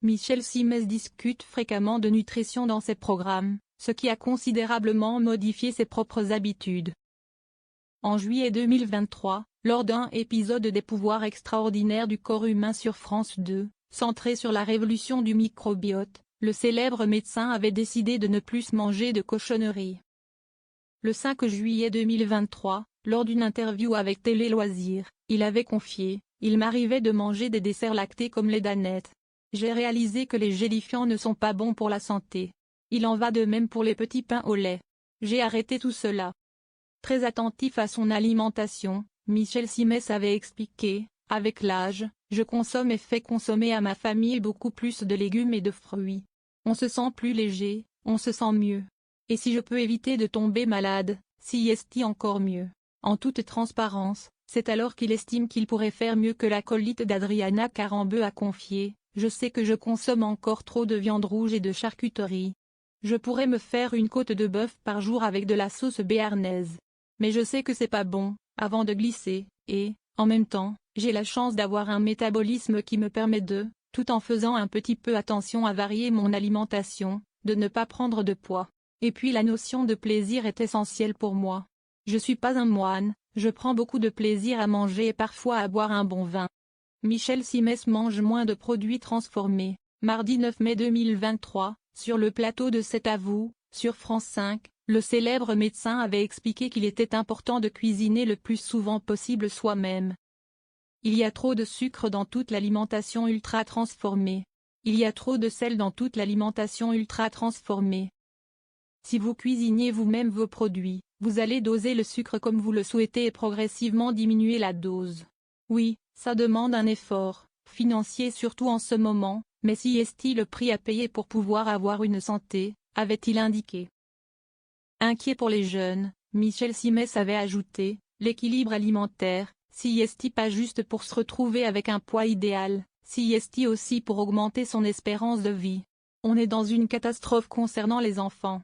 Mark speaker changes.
Speaker 1: Michel Simès discute fréquemment de nutrition dans ses programmes, ce qui a considérablement modifié ses propres habitudes. En juillet 2023, lors d'un épisode des pouvoirs extraordinaires du corps humain sur France 2, centré sur la révolution du microbiote, le célèbre médecin avait décidé de ne plus manger de cochonneries. Le 5 juillet 2023, lors d'une interview avec Télé Loisirs, il avait confié « Il m'arrivait de manger des desserts lactés comme les danettes. J'ai réalisé que les gélifiants ne sont pas bons pour la santé. Il en va de même pour les petits pains au lait. J'ai arrêté tout cela. » Très attentif à son alimentation, Michel Simès avait expliqué « Avec l'âge, je consomme et fais consommer à ma famille beaucoup plus de légumes et de fruits. On se sent plus léger, on se sent mieux. Et si je peux éviter de tomber malade, si est encore mieux. » En toute transparence, c'est alors qu'il estime qu'il pourrait faire mieux que l'acolyte d'Adriana Carambeu a confié « Je sais que je consomme encore trop de viande rouge et de charcuterie. Je pourrais me faire une côte de bœuf par jour avec de la sauce béarnaise. Mais je sais que c'est pas bon, avant de glisser, et, en même temps, j'ai la chance d'avoir un métabolisme qui me permet de, tout en faisant un petit peu attention à varier mon alimentation, de ne pas prendre de poids. Et puis la notion de plaisir est essentielle pour moi. Je suis pas un moine, je prends beaucoup de plaisir à manger et parfois à boire un bon vin. » Michel Simès mange moins de produits transformés. Mardi 9 mai 2023, sur le plateau de C'est à vous, sur France 5, le célèbre médecin avait expliqué qu'il était important de cuisiner le plus souvent possible soi-même. Il y a trop de sucre dans toute l'alimentation ultra transformée. Il y a trop de sel dans toute l'alimentation ultra transformée. Si vous cuisinez vous-même vos produits, vous allez doser le sucre comme vous le souhaitez et progressivement diminuer la dose. Oui, ça demande un effort, financier surtout en ce moment, mais si est-il le prix à payer pour pouvoir avoir une santé, avait-il indiqué. Inquiet pour les jeunes, Michel Simès avait ajouté, l'équilibre alimentaire, si est-il pas juste pour se retrouver avec un poids idéal, si est-il aussi pour augmenter son espérance de vie. On est dans une catastrophe concernant les enfants.